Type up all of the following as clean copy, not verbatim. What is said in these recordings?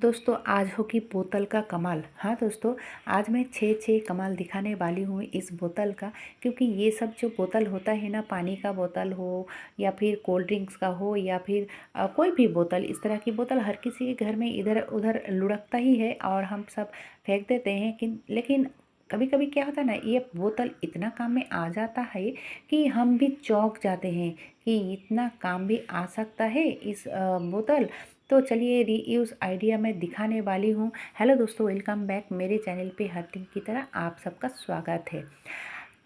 दोस्तों आज होगी बोतल का कमाल। हाँ दोस्तों, आज मैं छः छः कमाल दिखाने वाली हूँ इस बोतल का। क्योंकि ये सब जो बोतल होता है ना, पानी का बोतल हो या फिर कोल्ड ड्रिंक्स का हो या फिर कोई भी बोतल, इस तरह की बोतल हर किसी के घर में इधर उधर लुढ़कता ही है और हम सब फेंक देते हैं। लेकिन कभी कभी क्या होता है ना, ये बोतल इतना काम में आ जाता है कि हम भी चौंक जाते हैं कि इतना काम भी आ सकता है इस बोतल। तो चलिए रीयूज़ आइडिया मैं दिखाने वाली हूँ। हेलो दोस्तों, वेलकम बैक मेरे चैनल पे। हर दिन की तरह आप सबका स्वागत है।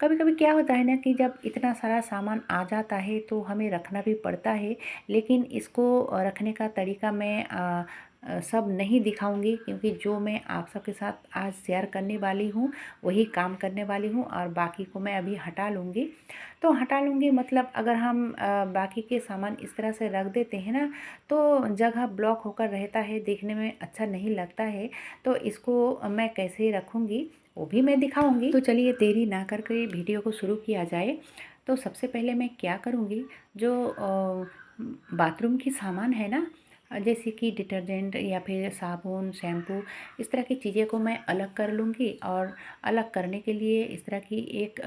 कभी कभी क्या होता है ना कि जब इतना सारा सामान आ जाता है तो हमें रखना भी पड़ता है। लेकिन इसको रखने का तरीका मैं सब नहीं दिखाऊंगी, क्योंकि जो मैं आप सबके साथ आज शेयर करने वाली हूँ वही काम करने वाली हूँ और बाकी को मैं अभी हटा लूँगी। तो हटा लूँगी मतलब अगर हम बाकी के सामान इस तरह से रख देते हैं ना, तो जगह ब्लॉक होकर रहता है, देखने में अच्छा नहीं लगता है। तो इसको मैं कैसे रखूँगी वो भी मैं दिखाऊंगी। तो चलिए देरी ना करके वीडियो को शुरू किया जाए। तो सबसे पहले मैं क्या करूँगी, जो बाथरूम की सामान है ना, जैसे कि डिटर्जेंट या फिर साबुन, शैम्पू, इस तरह की चीज़ें को मैं अलग कर लूँगी। और अलग करने के लिए इस तरह की एक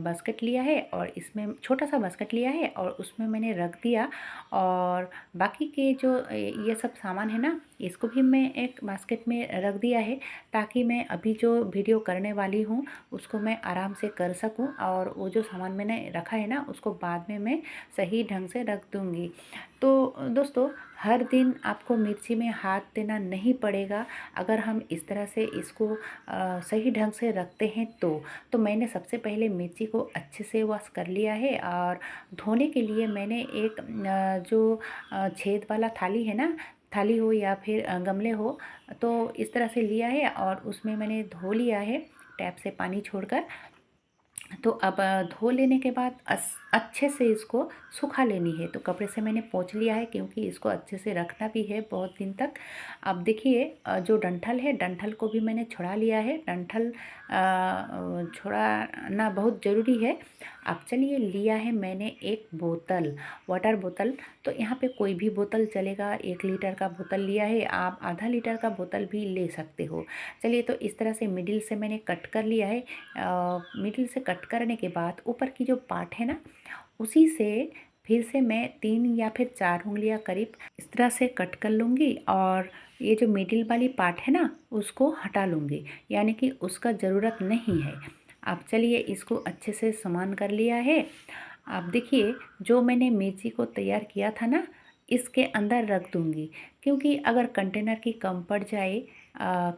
बास्केट लिया है और इसमें छोटा सा बास्केट लिया है और उसमें मैंने रख दिया। और बाकी के जो ये सब सामान है ना, इसको भी मैं एक बास्केट में रख दिया है, ताकि मैं अभी जो वीडियो करने वाली हूँ उसको मैं आराम से कर सकूँ। और वो जो सामान मैंने रखा है ना, उसको बाद में मैं सही ढंग से रख दूँगी। तो दोस्तों, हर दिन आपको मिर्ची में हाथ देना नहीं पड़ेगा अगर हम इस तरह से इसको सही ढंग से रखते हैं तो मैंने सबसे पहले मिर्ची को अच्छे से वॉश कर लिया है। और धोने के लिए मैंने एक जो छेद वाला थाली है ना, थाली हो या फिर गमले हो, तो इस तरह से लिया है और उसमें मैंने धो लिया है टैप से पानी छोड़कर। तो अब धो लेने के बाद अच्छे से इसको सुखा लेनी है। तो कपड़े से मैंने पोंछ लिया है, क्योंकि इसको अच्छे से रखना भी है बहुत दिन तक। अब देखिए जो डंठल है, डंठल को भी मैंने छुड़ा लिया है। डंठल छुड़ाना बहुत ज़रूरी है। अब चलिए, लिया है मैंने एक बोतल, वाटर बोतल। तो यहाँ पे कोई भी बोतल चलेगा। 1 लीटर का बोतल लिया है, आप आधा लीटर का बोतल भी ले सकते हो। चलिए, तो इस तरह से मिडिल से मैंने कट कर लिया है। मिडिल से कट करने के बाद ऊपर की जो पार्ट है ना, उसी से फिर से मैं 3 या फिर 4 उंगलियां करीब इस तरह से कट कर लूँगी। और ये जो मिडिल वाली पार्ट है ना, उसको हटा लूँगी, यानी कि उसका ज़रूरत नहीं है। अब चलिए, इसको अच्छे से समान कर लिया है। अब देखिए, जो मैंने मिर्ची को तैयार किया था ना, इसके अंदर रख दूँगी। क्योंकि अगर कंटेनर की कम पड़ जाए,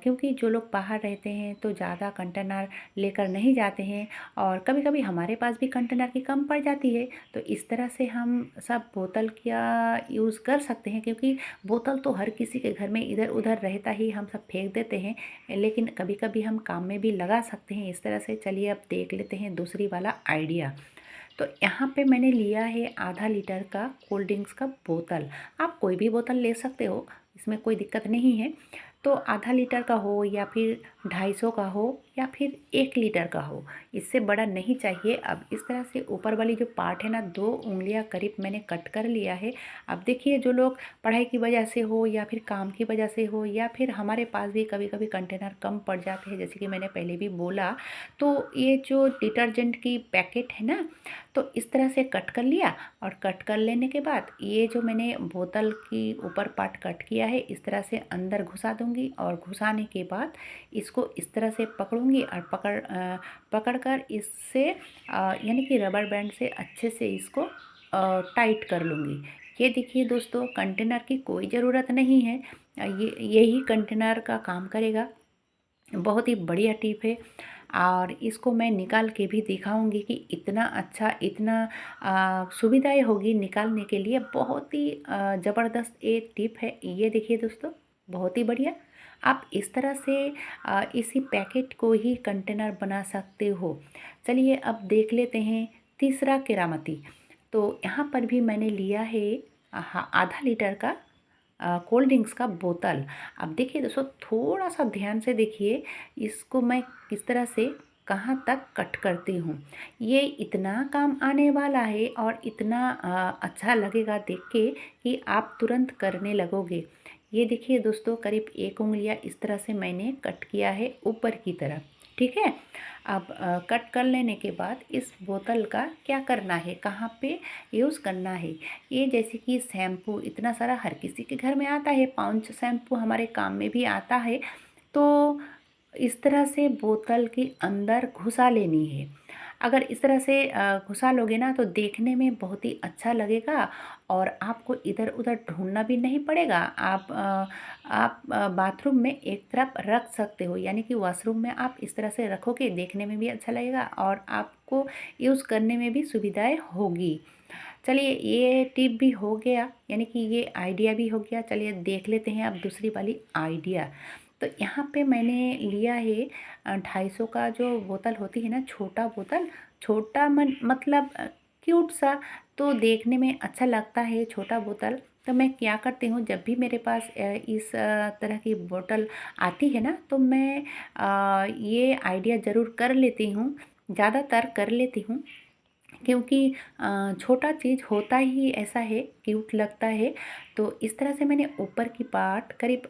क्योंकि जो लोग बाहर रहते हैं तो ज़्यादा कंटेनर लेकर नहीं जाते हैं, और कभी कभी हमारे पास भी कंटेनर की कम पड़ जाती है। तो इस तरह से हम सब बोतल का यूज़ कर सकते हैं, क्योंकि बोतल तो हर किसी के घर में इधर उधर रहता ही, हम सब फेंक देते हैं। लेकिन कभी कभी हम काम में भी लगा सकते हैं इस तरह से। चलिए अब देख लेते हैं दूसरी वाला आइडिया। तो यहाँ पे मैंने लिया है आधा लीटर का कोल्ड ड्रिंक्स का बोतल। आप कोई भी बोतल ले सकते हो, इसमें कोई दिक्कत नहीं है। तो आधा लीटर का हो या फिर 250 का हो या फिर 1 लीटर का हो, इससे बड़ा नहीं चाहिए। अब इस तरह से ऊपर वाली जो पार्ट है ना, 2 उंगलियां करीब मैंने कट कर लिया है। अब देखिए, जो लोग पढ़ाई की वजह से हो या फिर काम की वजह से हो या फिर हमारे पास भी कभी कभी कंटेनर कम पड़ जाते हैं, जैसे कि मैंने पहले भी बोला, तो ये जो डिटर्जेंट की पैकेट है ना, तो इस तरह से कट कर लिया। और कट कर लेने के बाद ये जो मैंने बोतल की ऊपर पार्ट कट किया है, इस तरह से अंदर घुसा दूंगी। और घुसाने के बाद इसको इस तरह से पकड़ूंगी और पकड़कर इससे यानी कि रबर बैंड से अच्छे से इसको टाइट कर लूँगी। ये देखिए दोस्तों, कंटेनर की कोई ज़रूरत नहीं है, ये यही कंटेनर का काम करेगा। बहुत ही बढ़िया टिप है। और इसको मैं निकाल के भी दिखाऊंगी कि इतना अच्छा, इतना सुविधाएं होगी निकालने के लिए। बहुत ही ज़बरदस्त एक टिप है ये। देखिए दोस्तों, बहुत ही बढ़िया। आप इस तरह से इसी पैकेट को ही कंटेनर बना सकते हो। चलिए अब देख लेते हैं तीसरा केरामती। तो यहाँ पर भी मैंने लिया है आधा लीटर का कोल्ड ड्रिंक्स का बोतल। अब देखिए दोस्तों, थोड़ा सा ध्यान से देखिए, इसको मैं किस तरह से कहाँ तक कट करती हूँ। ये इतना काम आने वाला है और इतना अच्छा लगेगा देख के कि आप तुरंत करने लगोगे। ये देखिए दोस्तों, करीब 1 उँगलियाँ इस तरह से मैंने कट किया है ऊपर की तरफ, ठीक है। अब कट कर लेने के बाद इस बोतल का क्या करना है, कहाँ पे यूज़ करना है। ये जैसे कि शैम्पू इतना सारा हर किसी के घर में आता है, पाउच शैम्पू हमारे काम में भी आता है। तो इस तरह से बोतल के अंदर घुसा लेनी है। अगर इस तरह से घुसा लोगे ना तो देखने में बहुत ही अच्छा लगेगा और आपको इधर-उधर ढूँढना भी नहीं पड़ेगा। आप बाथरूम में एक तरफ रख सकते हो, यानी कि वॉशरूम में आप इस तरह से रखोगे, देखने में भी अच्छा लगेगा और आपको यूज़ करने में भी सुविधाएँ होगी। चलिए ये टिप भी हो गया, यानी कि ये आइडिया भी हो गया। चलिए देख लेते हैं अब दूसरी वाली आइडिया। तो यहाँ पे मैंने लिया है 250 का जो बोतल होती है ना, छोटा बोतल, छोटा मतलब क्यूट सा, तो देखने में अच्छा लगता है छोटा बोतल। तो मैं क्या करती हूँ, जब भी मेरे पास इस तरह की बोतल आती है ना, तो मैं ये आइडिया ज़रूर कर लेती हूँ, ज़्यादातर कर लेती हूँ, क्योंकि छोटा चीज़ होता ही ऐसा है, क्यूट लगता है। तो इस तरह से मैंने ऊपर की पार्ट करीब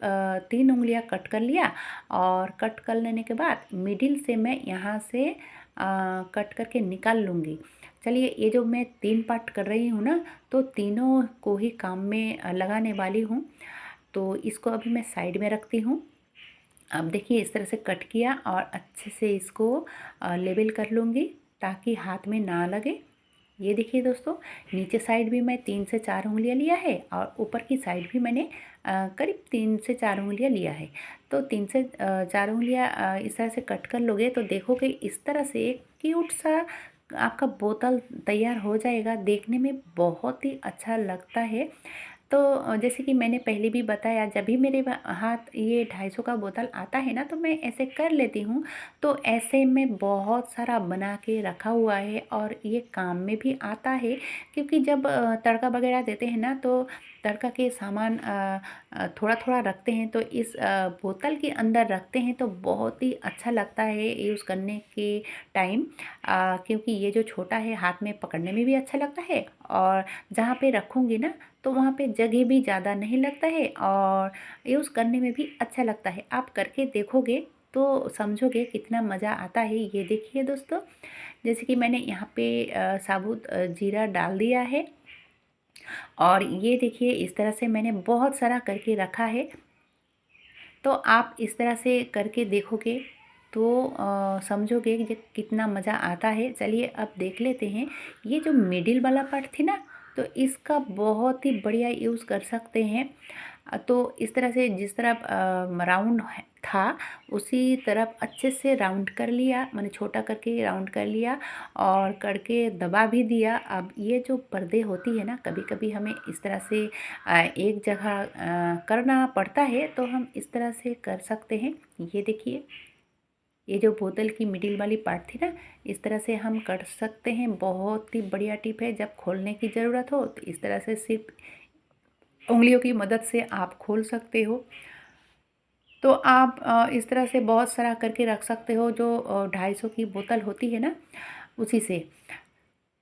3 उँगलियाँ कट कर लिया और कट कर लेने के बाद मिडिल से मैं यहाँ से कट करके निकाल लूँगी। चलिए ये जो मैं 3 पार्ट कर रही हूँ ना, तो तीनों को ही काम में लगाने वाली हूँ। तो इसको अभी मैं साइड में रखती हूँ। अब देखिए इस तरह से कट किया और अच्छे से इसको लेवल कर लूँगी ताकि हाथ में ना लगे। ये देखिए दोस्तों, नीचे साइड भी मैं 3 से 4 उँगलियाँ लिया है और ऊपर की साइड भी मैंने करीब 3 से 4 उँगलियाँ लिया है। तो 3 से 4 उँगलियाँ इस तरह से कट कर लोगे तो देखोगे इस तरह से एक क्यूट सा आपका बोतल तैयार हो जाएगा। देखने में बहुत ही अच्छा लगता है। तो जैसे कि मैंने पहले भी बताया, जब भी मेरे हाथ ये 250 का बोतल आता है ना, तो मैं ऐसे कर लेती हूँ। तो ऐसे में बहुत सारा बना के रखा हुआ है और ये काम में भी आता है, क्योंकि जब तड़का वगैरह देते हैं ना, तो तड़का के सामान थोड़ा थोड़ा रखते हैं, तो इस बोतल के अंदर रखते हैं तो बहुत ही अच्छा लगता है यूज़ करने के टाइम। क्योंकि ये जो छोटा है, हाथ में पकड़ने में भी अच्छा लगता है और जहाँ पे रखूँगी ना, तो वहाँ पे जगह भी ज़्यादा नहीं लगता है और यूज़ करने में भी अच्छा लगता है। आप करके देखोगे तो समझोगे कितना मज़ा आता है। ये देखिए दोस्तों, जैसे कि मैंने यहाँ पे साबुत जीरा डाल दिया है और ये देखिए इस तरह से मैंने बहुत सारा करके रखा है। तो आप इस तरह से करके देखोगे तो समझोगे कि कितना मज़ा आता है। चलिए अब देख लेते हैं, ये जो मिडिल वाला पार्ट थी ना, तो इसका बहुत ही बढ़िया यूज़ कर सकते हैं। तो इस तरह से जिस तरफ राउंड था, उसी तरफ अच्छे से राउंड कर लिया, मैंने छोटा करके राउंड कर लिया और करके दबा भी दिया। अब ये जो पर्दे होती है ना, कभी कभी हमें इस तरह से एक जगह करना पड़ता है, तो हम इस तरह से कर सकते हैं। ये देखिए, ये जो बोतल की मिडिल वाली पार्ट थी ना, इस तरह से हम कर सकते हैं। बहुत ही बढ़िया टिप है। जब खोलने की ज़रूरत हो तो इस तरह से सिर्फ उंगलियों की मदद से आप खोल सकते हो। तो आप इस तरह से बहुत सारा करके रख सकते हो, जो 250 की बोतल होती है ना, उसी से।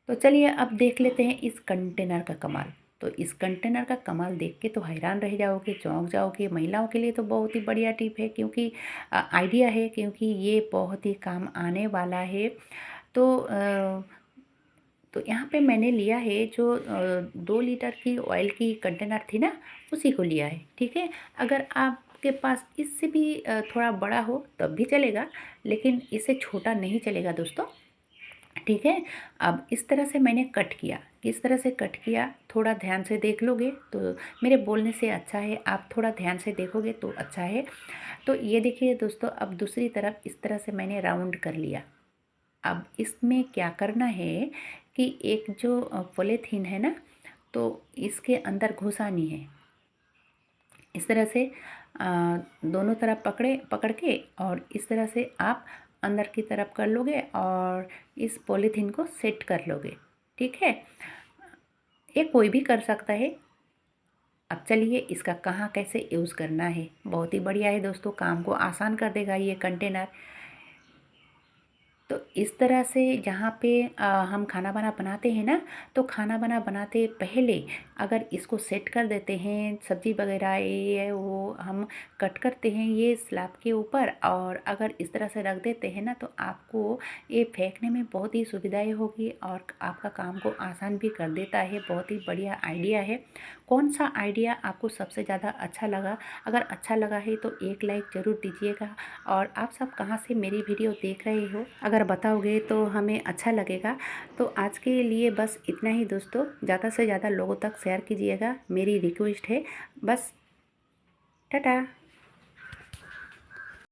तो चलिए अब देख लेते हैं इस कंटेनर का कमाल। तो इस कंटेनर का कमाल देख के तो हैरान रह जाओगे, चौंक जाओगे। महिलाओं के लिए तो बहुत ही बढ़िया टिप है, क्योंकि आइडिया है, क्योंकि ये बहुत ही काम आने वाला है। तो तो यहाँ पे मैंने लिया है जो 2 लीटर की ऑयल की कंटेनर थी ना, उसी को लिया है, ठीक है। अगर आपके पास इससे भी थोड़ा बड़ा हो तब भी चलेगा, लेकिन इससे छोटा नहीं चलेगा दोस्तों, ठीक है। अब इस तरह से मैंने कट किया। किस तरह से कट किया थोड़ा ध्यान से देख लोगे तो मेरे बोलने से अच्छा है, आप थोड़ा ध्यान से देखोगे तो अच्छा है। तो ये देखिए दोस्तों, अब दूसरी तरफ इस तरह से मैंने राउंड कर लिया। अब इसमें क्या करना है कि एक जो पॉलीथीन है ना, तो इसके अंदर घुसानी है। इस तरह से दोनों तरफ पकड़ के और इस तरह से आप अंदर की तरफ कर लोगे और इस पॉलीथीन को सेट कर लोगे, ठीक है। ये कोई भी कर सकता है। अब चलिए इसका कहाँ कैसे यूज़ करना है। बहुत ही बढ़िया है दोस्तों, काम को आसान कर देगा ये कंटेनर। तो इस तरह से जहाँ पे हम खाना बना बनाते हैं ना, तो खाना बना बनाते पहले अगर इसको सेट कर देते हैं, सब्ज़ी वगैरह ये है वो हम कट करते हैं ये स्लैब के ऊपर, और अगर इस तरह से रख देते हैं ना, तो आपको ये फेंकने में बहुत ही सुविधाएँ होगी और आपका काम को आसान भी कर देता है। बहुत ही बढ़िया आइडिया है। कौन सा आइडिया आपको सबसे ज़्यादा अच्छा लगा? अगर अच्छा लगा है तो एक लाइक ज़रूर दीजिएगा। और आप सब कहाँ से मेरी वीडियो देख रहे हो, अगर बताओगे तो हमें अच्छा लगेगा। तो आज के लिए बस इतना ही दोस्तों, ज़्यादा से ज़्यादा लोगों तक शेयर कीजिएगा, मेरी रिक्वेस्ट है। बस टाटा।